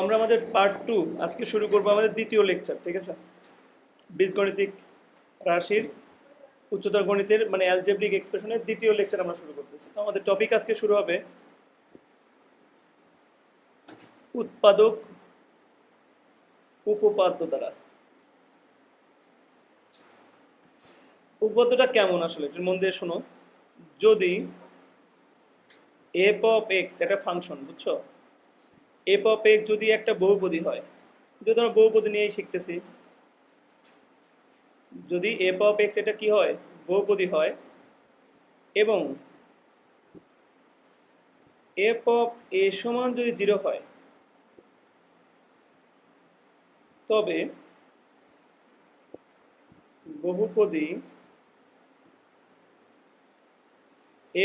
আমরা আমাদের পার্ট 2 আজকে শুরু করব আমাদের দ্বিতীয় লেকচার, ঠিক আছে? বীজগণিতিক রাশির উচ্চতর গণিতের মানে অ্যালজেব্রিক এক্সপ্রেশনের দ্বিতীয় লেকচার আমরা শুরু করতেছি। তো আমাদের টপিক আজকে শুরু হবে উৎপাদক উপপাদ্য দ্বারা। উপপাদ্যটা কেমন আসলে একটু মন দিয়ে শোনো। যদি এফ অফ এক্স একটা ফাংশন, বুঝছো? এফ অফ এক্স যদি একটা বহুপদী হয়, যদি আমরা বহুপদী নিয়েই শিখতেছি, যদি এফ অফ এক্স এটা কি হয়, বহুপদী হয়, এবং এফ অফ এ সমান যদি 0 হয়, তবে বহুপদী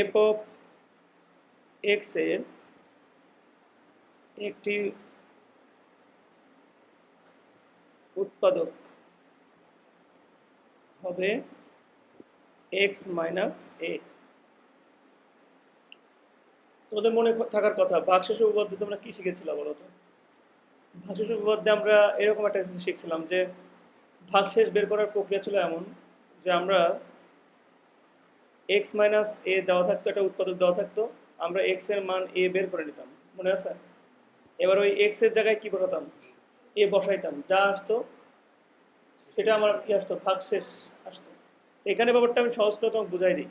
এফ অফ এক্স এর একটি উৎপাদক হবে এক্স মাইনাস এ। তোমাদের মনে থাকার কথা, ভাগশেষ উপপাদ্যে তোমরা কি শিখেছিল বলো তো? ভাগশেষ উপপাদ্যে আমরা এরকম একটা কিছু শিখছিলাম যে ভাগশেষ বের করার প্রক্রিয়া ছিল এমন যে আমরা এক্স মাইনাস এ দেওয়া থাকতো, একটা উৎপাদক দেওয়া থাকতো, আমরা এক্স এর মান এ বের করে নিতাম, মনে আছে? এবার ওই এক্স এর জায়গায় কি বসাতাম, এ বসাইতাম, যা আসতো সেটা আমার কি আসতো, ভাগশেষ আসতো। এখানে ব্যাপারটা আমি সহজ করে তোমাকে বুঝাই দিই।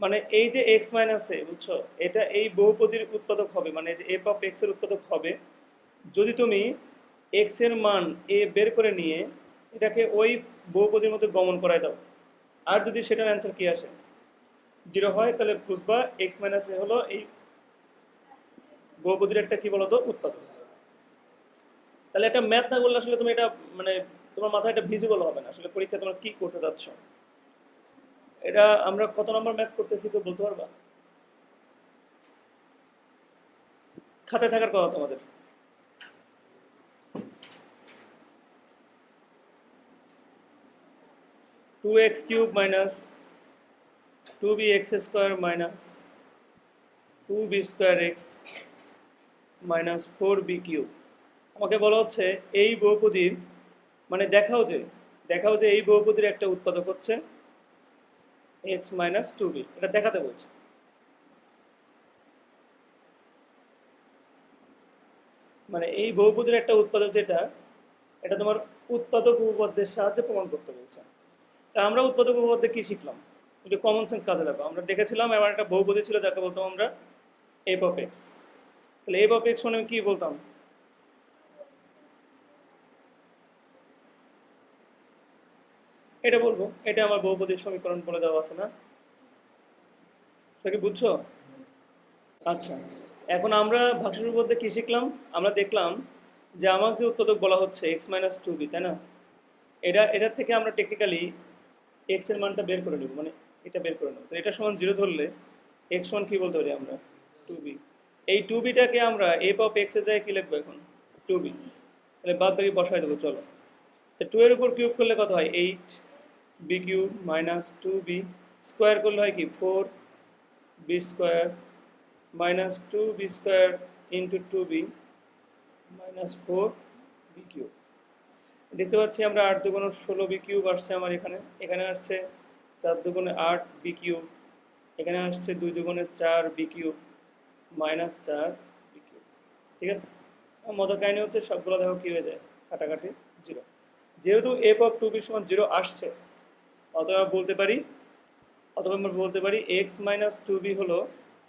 মানে এই যে এক্স মাইনাস এ, বুঝছো, এটা এই বহুপদীর উৎপাদক হবে, মানে এই যে এফ অফ এক্স এর উৎপাদক হবে যদি তুমি এক্স এর মান এ বের করে নিয়ে এটাকে ওই বহুপদীর মধ্যে গমন করায় দাও। আর যদি সেটার অ্যান্সার কি আসে, 0 হয়, তাহলে বুঝবা এক্স মাইনাস এ হলো এই বহুপদীর একটা কি বলতো, উৎপাদক। তাহলে একটা ম্যাথ না করলে আসলে তুমি এটা মানে তোমার মাথায় এটা ভিজিবল হবে না আসলে পরীক্ষা তোমরা কি করতে যাচ্ছ। এটা আমরা কত নম্বর ম্যাথ করতেছি তো বলতে পারবা? খাতায় থাকার কথা তোমাদের। 2x³ minus 2bx² minus 2b²x minus 4b³ আমাকে বলা হচ্ছে এই বহুপদীর মানে দেখাও যে এই বহুপদীর একটা উৎপাদক হচ্ছে x মাইনাস 2b, এটা দেখাতে বলছে। মানে এই বহুপদীর একটা উৎপাদক যেটা, এটা তোমার উৎপাদক উপপাদ্যের সাহায্যে প্রমাণ করতে বলছে। তা আমরা উৎপাদক উপপাদ্যে কি শিখলাম, একটু কমন সেন্স কাজে লাগো। আমরা দেখেছিলাম এবার একটা বহুপদী ছিল যাকে বলতাম আমরা এফ অফ এক্স। তাহলে এফ অফ এক্স মানে কি বলতাম, এটা বলবো এটা আমার বহুপদীর সমীকরণ বলে দেওয়া আছে না, সেটা কি বুঝছো? আচ্ছা, এখন আমরা ভাগশেষ উপপাদ্যে কি শিখলাম, আমরা দেখলাম যে আমাকে যে উৎপাদক বলা হচ্ছে এক্স মাইনাস 2b, তাই না? এটার থেকে আমরা টেকনিক্যালি এক্স এর মানটা বের করে নেব, মানে এটা বের করে নেব। তো এটা সমান 0 ধরলে এক্স সমান কি বলতে পারি আমরা, 2b। এই 2bটাকে আমরা এফ অফ এক্স এর জায়গায় কি লিখবো এখন, 2b। তাহলে বাদ বাকি বসাই দেবো, চলো। তো 2 এর উপর কিউব করলে কত হয়, 8b³ মাইনাস 2b² করলে হয় কি 4b² minus 2b² into 2b minus 4b³ দেখতে পাচ্ছি আমরা 8 × 2 = 16b³ আসছে আমার এখানে, এখানে আসছে 4 × 8b³ এখানে আসছে 2 × 4b³ মাইনাস 4b³। ঠিক আছে, মজার কাহিনী হচ্ছে সবগুলো দেখো কি হয়ে যায়, কাটাকাটি 0। যেহেতু এফ অফ 2b সমান 0 আসছে, অথবা আমরা বলতে পারি এক্স মাইনাস 2b হলো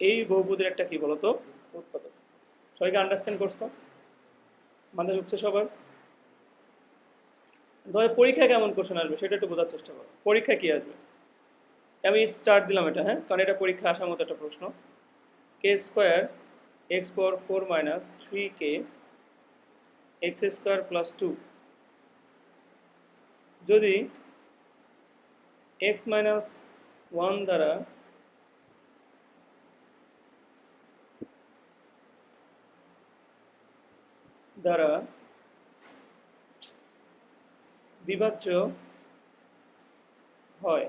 এই বহুপদীর একটা কি বলতো, উৎপাদক। সবাইকে আন্ডারস্ট্যান্ড করছো? মানে হচ্ছে সবার ধরে পরীক্ষায় কেমন কোশ্চেন আসবে সেটা একটু বোঝার চেষ্টা করো। পরীক্ষায় কি আসবে, আমি স্টার্ট দিলাম এটা, হ্যাঁ, কারণ এটা পরীক্ষা আসার মতো একটা প্রশ্ন। k² x⁴ minus 3k x² plus 2 যদি x মাইনাস 1 দ্বারা বিভাজ্য হয়,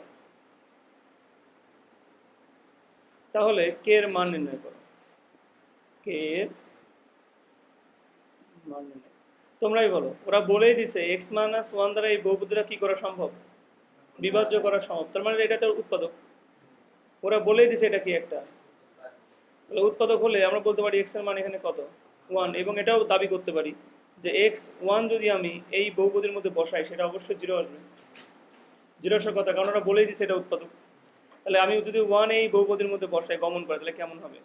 তাহলে k এর মান নির্ণয় করো। k এর মান নির্ণয়। তোমরাই বলো, ওরা বলেই দিছে এক্স মাইনাস ওয়ান দ্বারা এই বহুপদীটা কি করা সম্ভব, বিভাজ্য করা সম্ভব, তার মানে এটা একটা উৎপাদক। ওরা বলেই দিছে এটা কি একটা, তাহলে উৎপাদক হলে আমরা বলতে পারি এক্স এর মান এখানে কত, ওয়ান, এবং এটাও দাবি করতে পারি যে এক্স ওয়ান যদি আমি এই বহুপদীর মধ্যে বসাই সেটা অবশ্যই জিরো আসবে। জিরো আসার কথা, কারণ ওরা বলেই দিছে এটা উৎপাদক। তাহলে আমি যদি ওয়ান এই বহুপদীর মধ্যে বসাই গমন করে, তাহলে কেমন হবে,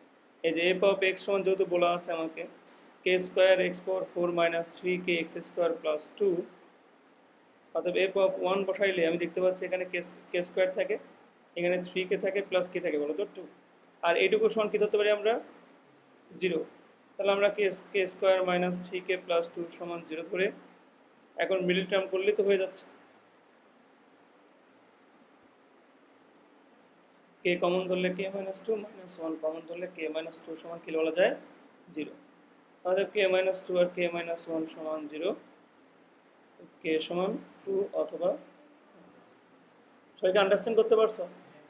এই যে এফ অফ এক্স সমান যেহেতু বলা আছে আমাকে K square x power four minus three K x square plus two, অর্থাৎ এফ অফ ওয়ান বসাইলে আমি দেখতে পাচ্ছি এখানে কে স্কোয়ার থাকে, এখানে থ্রি কে থাকে, প্লাস কে থাকে বলো তো টু, আর এইটুকু সমান কী ধরতে পারি আমরা, জিরো। তাহলে আমরা কে square minus three k plus two সমান জিরো ধরে এখন মিডিল টার্ম করলেই তো হয়ে যাচ্ছে। কে কমন ধরলে K minus two, minus one common ধরলে কে মাইনাস টু সমান কি বলা যায়, জিরো। তাহলে কে মাইনাস টু আর কে মাইনাস ওয়ান সমান জিরো, কে সমান টু অথবা, সবাইকে আন্ডারস্ট্যান্ড করতে পারছো?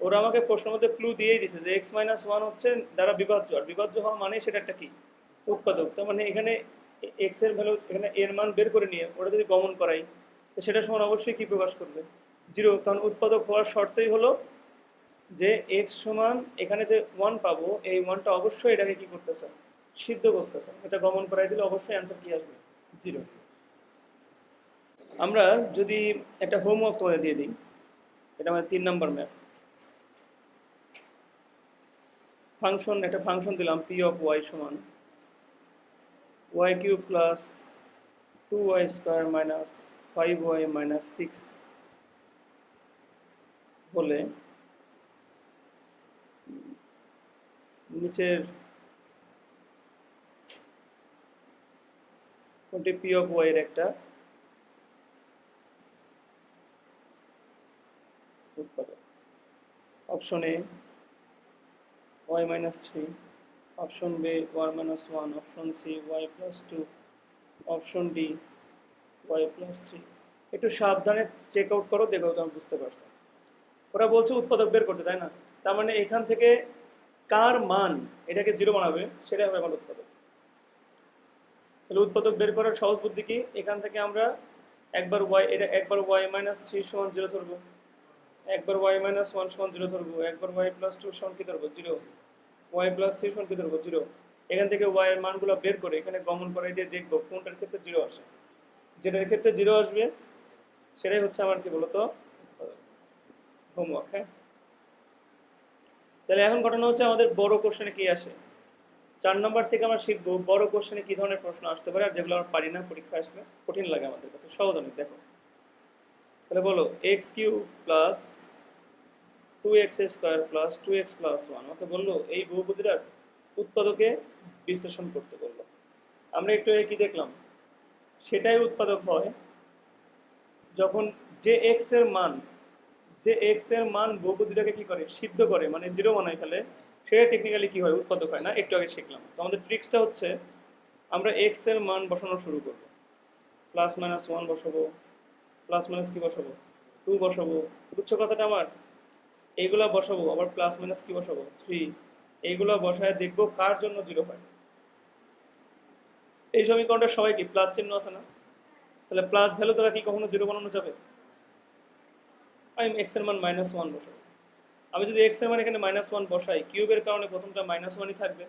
ওরা আমাকে প্রশ্নের মধ্যে ক্লু দিয়েই দিছে যে এক্স মাইনাস ওয়ান হচ্ছে দ্বারা বিভাজ্য, আর বিভাজ্য হওয়া মানে সেটা একটা কি, উৎপাদক। তার মানে এখানে এক্স এর ভ্যালু, এখানে এর মান বের করে নিয়ে ওটা যদি গমন করাই, তো সেটা সমান অবশ্যই কি প্রকাশ করবে, জিরো, কারণ উৎপাদক হওয়ার শর্তই হলো যে এক্স সমান এখানে যে ওয়ান পাবো এই ওয়ানটা অবশ্যই এটাকে কি করতেছে, সিদ্ধ করতেছে, এটা গমন করাই দিলে অবশ্যই অ্যান্সার কি আসবে, জিরো। আমরা যদি একটা হোমওয়ার্ক তোমাদের দিয়ে দিই, এটা আমাদের 3 নম্বর ম্যাথ। ফাংশন, একটা ফাংশন দিলাম পি অফ ওয়াই সমান Y cube plus two Y square minus five Y minus six হলে নিচের কোনটি পি অফ ওয়াই এর একটা উৎপাদক। Option A Y minus three, option B Y minus one, option C Y plus two, option D Y plus three. একটু সাবধানে check out করো, দেখো তুমি বুঝতে পারছো। ওরা বলছে উৎপাদক বের করতে, তাই না? তার মানে এখান থেকে কার মান এটাকে জিরো বানাবে সেটাই হবে আমার উৎপাদক। তাহলে উৎপাদক বের করার সহজ বুদ্ধি কি, এখান থেকে আমরা একবার ওয়াই, এটা একবার ওয়াই মাইনাস থ্রি সমান জিরো ধরবো, একবার ওয়াই মাইনাস ওয়ান সমান জিরো ধরবো, একবার ওয়াই প্লাস টু সমান কি ধরবো, জিরো, ওয়াই প্লাস থ্রি সমান কি ধরবো, জিরো। এখান থেকে ওয়াই এর মানগুলো বের করে এখানে গমন করাই দিয়ে দেখবো কোনটার ক্ষেত্রে জিরো আসে, যেটার ক্ষেত্রে জিরো আসবে সেটাই হচ্ছে আমার কি বলতো হোমওয়ার্ক। হ্যাঁ, তাহলে এখন ঘটনা হচ্ছে আমাদের বড় কোশ্চেনে কি আসে, 4 নম্বর থেকে আমরা শিখবো বড় কোশ্চেনে কি ধরনের প্রশ্ন আসতে পারে, আর যেগুলো আমরা পারি না পরীক্ষা আসলে কঠিন লাগে আমাদের কাছে, সহজ অনেক। দেখো তাহলে বলো x cube plus two x square plus two x plus one, okay বললো এই বহুপদীটার উৎপাদকে বিশ্লেষণ করতে বললো। আমরা একটু কি দেখলাম, সেটাই উৎপাদক হয় যখন যে এক্স এর মান, যে এক্স এর মান বহুপদীটাকে কি করে, সিদ্ধ করে, মানে জিরো বানায় ফেলে, সেটা টেকনিক্যালি কি হয়, উৎপাদক হয় না। একটু আগে শিখলাম। তো আমাদের ট্রিক্সটা হচ্ছে আমরা এক্স এর মান বসানো শুরু করব, প্লাস মাইনাস ওয়ান বসাবো, প্লাস মাইনাস কি বসাবো, টু বসাবো, বুঝছো কথাটা আমার, এইগুলা বসাবো, আবার প্লাস মাইনাস কি বসাবো, থ্রি, এইগুলা বসায় দেখবো কার জন্য জিরো হয়। এই সমীকরণটা সবাই কি প্লাস চিহ্ন আছে না, তাহলে প্লাস ভ্যালু দ্বারা কি কখনো জিরো বানানো যাবে, আমি এক্স এর মান মাইনাস ওয়ান বসাবো। আমি যদি এক্স এর মান এখানে মাইনাস ওয়ান বসাই, কিউবের কারণে প্রথমটা মাইনাস ওয়ানই থাকবে,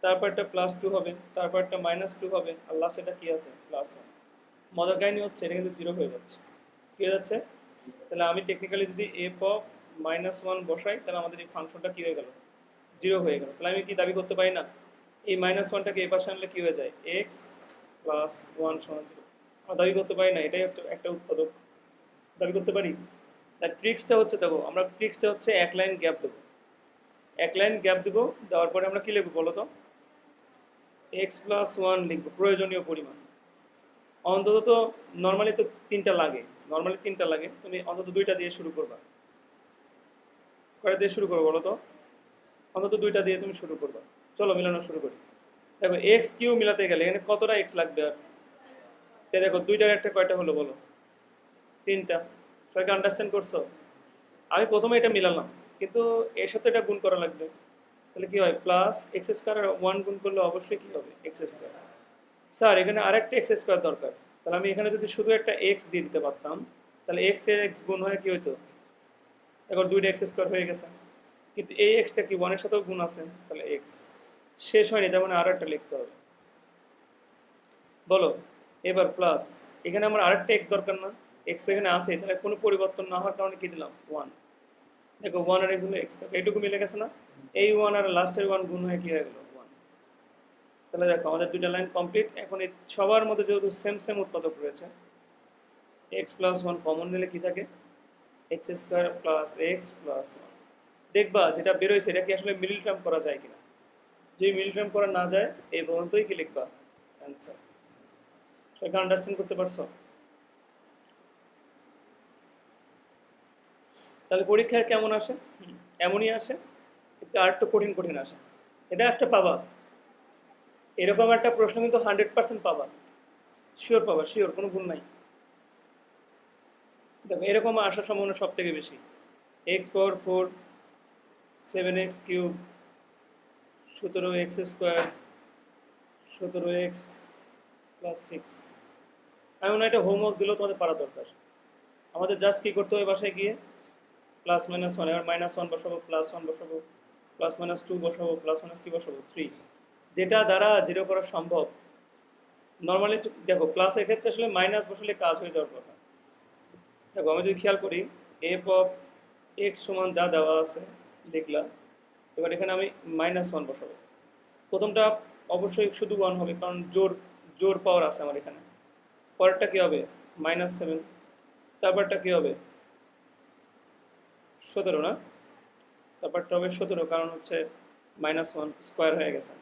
তারপর একটা প্লাস টু হবে, তারপর একটা মাইনাস টু হবে, আর লাস্ট এটা কি আছে, প্লাস ওয়ান। মজার কাহিনী হচ্ছে এটা কিন্তু জিরো হয়ে যাচ্ছে, কি হয়ে যাচ্ছে, তাহলে আমি টেকনিক্যালি যদি এফ অফ মাইনাস ওয়ান বসাই, তাহলে আমাদের এই ফাংশনটা কি হয়ে গেল, জিরো হয়ে গেল। তাহলে আমি কি দাবি করতে পারি না, এই মাইনাস ওয়ানটাকে এ পাশে আনলে কি হয়ে যায়, এক্স প্লাস ওয়ান সমান জিরো। আমরা দাবি করতে পারি না এটাই একটা উৎপাদক, দাবি করতে পারি। তার ট্রিক্সটা হচ্ছে, দেখো আমরা ট্রিক্সটা হচ্ছে এক লাইন গ্যাপ দেবো, এক লাইন গ্যাপ দেবো, দেওয়ার পরে আমরা কি লিখবো বলো তো, এক্স প্লাস ওয়ান লিখবো, প্রয়োজনীয় পরিমাণ। অন্তত তো নর্মালি তো তিনটা লাগে, নর্মালি তিনটা লাগে, তুমি অন্তত দুইটা দিয়ে শুরু করবা। কয়টা দিয়ে শুরু করবো বলো তো, অন্তত দুইটা দিয়ে তুমি শুরু করবা। চলো মিলানো শুরু করি। দেখো এক্স কিউ মিলাতে গেলে এখানে কতটা এক্স লাগবে, আর দেখো দুইটার একটা কয়টা হলো বলো, তিনটা। সবাইকে আন্ডারস্ট্যান্ড করছো? আমি প্রথমে এটা মিলালাম, কিন্তু এর সাথে এটা গুণ করা লাগবে, তাহলে কি হয়, প্লাস এক্স স্কোয়ার আর ওয়ান গুণ করলে অবশ্যই কি হবে, এক্স স্কোয়ার। স্যার এখানে আরেকটা এক্স স্কোয়ার দরকার, তাহলে আমি এখানে যদি শুধু একটা এক্স দিয়ে দিতে পারতাম, তাহলে এক্স এর এক্স গুণ হয়ে কি হইতো, এখন দুইটা এক্স স্কোয়ার হয়ে গেছে, কিন্তু এই এক্সটা কি ওয়ানের সাথেও গুণ আছে, তাহলে এক্স শেষ হয়নি, তার মানে আরো একটা লিখতে হবে। বলো এবার প্লাস, এখানে আমার আরেকটা এক্স দরকার না, এক্স তো এখানে আছে, তাহলে কোনো পরিবর্তন না হওয়ার কারণে কি দিলাম ওয়ান। দেখো ওয়ান আর এক্স হলো এক্স, এইটুকু মিলে গেছে না, এই ওয়ান আর লাস্টের ওয়ান গুণ হয়ে কি হয়ে গেল ওয়ান। তাহলে দেখো আমাদের দুইটা লাইন কমপ্লিট। এখন এই সবার মধ্যে যেহেতু সেম সেম উৎপাদক রয়েছে, এক্স প্লাস ওয়ান কমন নিলে কি থাকে, x square plus x plus one. দেখবা যেটা বেরোয় সেটা কি আসলে মিডল টার্ম করা যায় কিনা, যদি মিডল টার্ম করা না যায় এই পর্যন্তই কি লিখবা অ্যান্সার। সেটা আন্ডারস্ট্যান্ড করতে পারছো? তাহলে পরীক্ষায় কেমন আসে, এমনই আসে, কিন্তু আর একটু কঠিন কঠিন আসে। এটা একটা পাবা, এরকম একটা প্রশ্ন কিন্তু 100% পাবা, শিওর পাবা, শিওর, কোনো ভুল নাই। দেখো এরকম আসার সম্ভাবনা সব থেকে বেশি, এক্স পাওয়ার 4 7x cube 17x square 17x plus 6। আমি মনে হয় এটা হোমওয়ার্ক দিলেও তোমাদের পারা দরকার। আমাদের জাস্ট কি করতে হবে, বাসায় গিয়ে প্লাস মাইনাস ওয়ান, এবার মাইনাস ওয়ান বসাবো, প্লাস ওয়ান বসাবো, প্লাস মাইনাস টু বসাবো, প্লাস মাইনাস কি বসাবো 3, যেটা দ্বারা জিরো করা সম্ভব। নর্মালি দেখো প্লাসের ক্ষেত্রে আসলে মাইনাস বসালে কাজ হয়ে যাওয়ার কথা। দেখো আমি যদি খেয়াল করি, এফ অফ এক্স সমান যা দেওয়া আছে লিখলাম, এবার এখানে আমি মাইনাস ওয়ান বসাবো। প্রথমটা অবশ্যই শুধু ওয়ান হবে, কারণ জোর জোর পাওয়ার আছে আমার এখানে। পরেরটা কি হবে -7, তারপরটা কি হবে 17 না, তারপরটা হবে 17 কারণ হচ্ছে -1 স্কোয়ার হয়ে গেছে,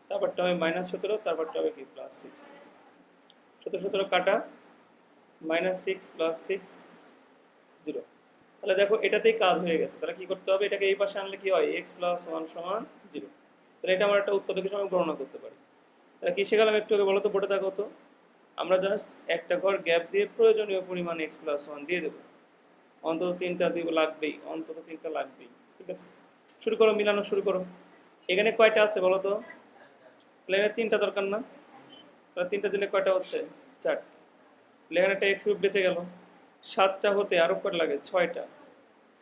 তারপরটা হবে -17, তারপরটা হবে কি +6, 17 17 কাটা, -6 +6 0। তাহলে দেখো এটাতেই কাজ হয়ে গেছে, তাহলে কি করতে হবে, এটাকে এই পাশে আনলে কি হয়, x + 1 = 0। তাহলে এটা আমার একটা উৎপাদক হিসেবে আমি গণনা করতে পারি। তাহলে কি শিখালাম একটু আগে বলো তো, বোর্ডে দেখো তো, আমরা জাস্ট একটা ঘর গ্যাপ দিয়ে প্রয়োজনীয় পরিমাণ x + 1 দিয়ে দেবো, অন্তত তিনটা দিব লাগবেই, অন্তত তিনটা লাগবেই, ঠিক আছে। শুরু করো, মিলানো শুরু করো। এখানে কয়টা আছে বলো তো, প্লেনের তিনটা দরকার না, তাহলে তিনটা দিলে কয়টা হচ্ছে 4। এখানে একটা এক্স কিউব বেঁচে গেল, 7টা হতে আরো কয়টা লাগে 6টা,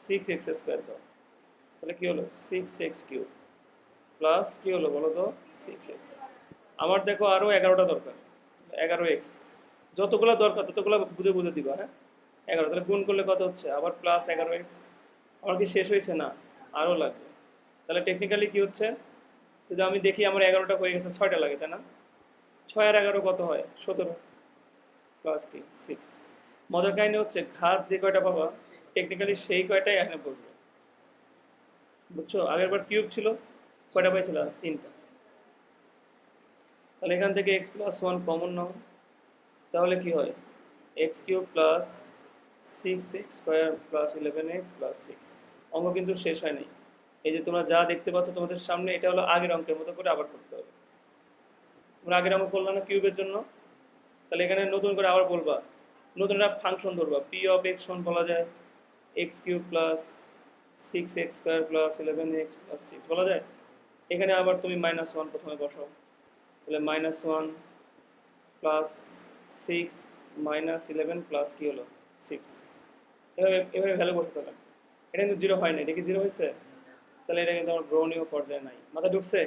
6x² দাও, তাহলে কি হলো 6x³ প্লাস কি হলো বলো তো 6x। আমার দেখো আরো 11টা দরকার, 11x, যতগুলো দরকার ততগুলো বুঝে বুঝে দিবা, হ্যাঁ 11, তাহলে গুণ করলে কত হচ্ছে আবার +11x। আমার কি শেষ হয়েছে না, আরও লাগবে। তাহলে টেকনিক্যালি কি হচ্ছে, যদি আমি দেখি আমার 11টা হয়ে গেছে, 6টা লাগে তাই না, 6 আর 11 কত হয় 17 প্লাস কি 6। মজার কাহিনী হচ্ছে ঘাত যে কয়টা পাবা টেকনিক্যালি সেই কয়টাই এখানে বসবে, বুঝছো। আগের বার কিউব ছিল, কয়টা পাইছিল 3টা, তাহলে এখান থেকে x+1 কমন নাও, তাহলে কি হয় x³ plus 6x² plus 11x plus 6। অঙ্ক কিন্তু শেষ হয় নাই, এই যে তোমরা যা দেখতে পাচ্ছ তোমাদের সামনে, এটা হলো আগের অঙ্কের মতো করে আবার করতে হবে। তোমরা আগের অঙ্ক করলাম না কিউবের জন্য, তাহলে এখানে নতুন করে আবার বলবা, নতুন একটা ফাংশন ধরবা, পি অফ এক্স সমান বলা যায় x³ plus 6x² plus 11x plus 6 বলা যায়। এখানে আবার তুমি -1 প্রথমে বসাও, তাহলে -1 প্লাস 6 -11 প্লাস কি হলো 6, এভাবে এভাবে ভ্যালু বসাতে হবে। এটা কিন্তু জিরো হয় না, এটা কি জিরো হয়েছে, তাহলে এটা কিন্তু আমার গ্রহণীয় পর্যায়ে নাই, মাথা ঢুকছে।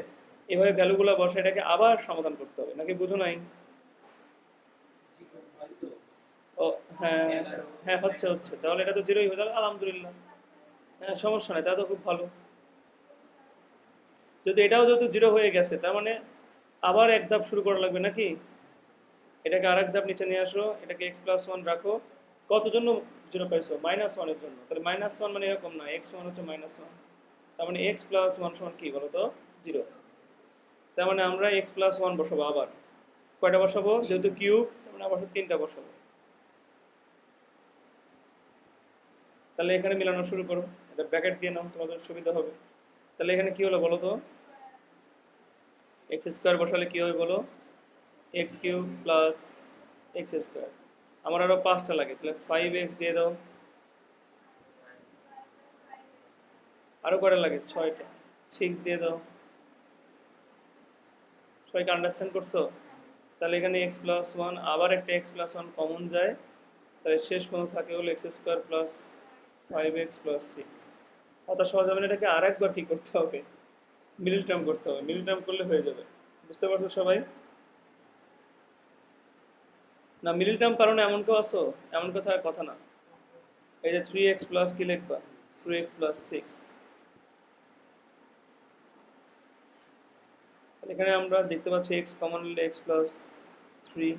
এভাবে ভ্যালুগুলো বসে এটাকে আবার সমাধান করতে হবে, নাকি বুঝো নাই? ও হ্যাঁ, হ্যাঁ হচ্ছে হচ্ছে, তাহলে এটা তো জিরোই হয়ে যাবে, আলহামদুলিল্লাহ। হ্যাঁ সমস্যা নাই, তা তো খুব ভালো। যদি এটাও যেহেতু জিরো হয়ে গেছে, তার মানে আবার এক ধাপ শুরু করা লাগবে নাকি, এটাকে আরেক ধাপ নিচে নিয়ে আসো, এটাকে x+1 রাখো। কত জন্য জিরো পাইছো, -1 এর জন্য, তাহলে -1 মানে এরকম না, x সমান হচ্ছে -1, তার মানে x+1 সমান কি বলো তো 0। তার মানে আমরা x+1 বসাবো, আবার কয়টা বসাবো, যেহেতু কিউব তার মানে আবার 3টা বসাবো। তাহলে এখানে মিলানো শুরু করো, এটা ব্র্যাকেট দিয়ে নাও তোমাদের সুবিধা হবে। তাহলে এখানে কি হলো বলো তো, x² বসালে কি হবে বলো, x³ প্লাস x²। আমার আরো 5টা লাগে, তাহলে 5x দিয়ে দাও, আরো কয়টা লাগে 6টা, 6 দিয়ে দাও। সবাইকে আন্ডারস্ট্যান্ড করছো? তাহলে এখানে এক্স প্লাস ওয়ান, আবার একটা এক্স প্লাস ওয়ান কমন যায়, তাহলে শেষ পর্যন্ত থাকে হলো x square plus 5x plus 6। অত সহজ হবে না, এটাকে আর একবার কি করতে হবে, মিডল টার্ম করতে হবে, মিডল টার্ম করলে হয়ে যাবে। বুঝতে পারছো সবাই? না মিডল টার্ম পারো না এমন কেউ আসো? এমন কথা না। এই যে 3x প্লাস কি লিখবা, 3x প্লাস 6। এখানে আমরা দেখতে পাচ্ছি x কমন নিলে x প্লাস 3,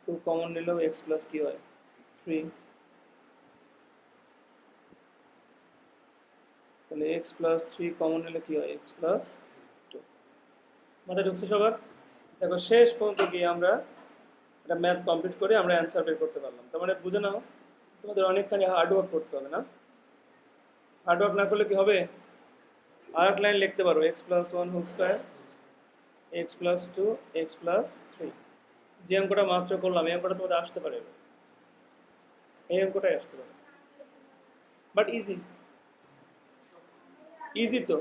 2 কমন নিলেও x প্লাস কি হয় 3। তাহলে x প্লাস 3 কমন নিলে কি হয় x প্লাস 2। মাথায় ঢুকছে সবার? দেখো শেষ পর্যন্ত গিয়ে আমরা এটা ম্যাথ কমপ্লিট করে আমরা অ্যান্সার বের করতে পারলাম। তার মানে বুঝে নাও তোমাদের অনেকখানি হার্ডওয়ার্ক করতে হবে না? হার্ডওয়ার্ক না করলে কি হবে, আর এক লাইন লিখতে পারো X plus one whole square, X plus two, x plus three. যে অঙ্কটা মাত্র করলাম এই অঙ্কটা তোমাদের আসতে পারে, এই অঙ্কটাই আসতে পারে, বাট ইজি, ইজি তো।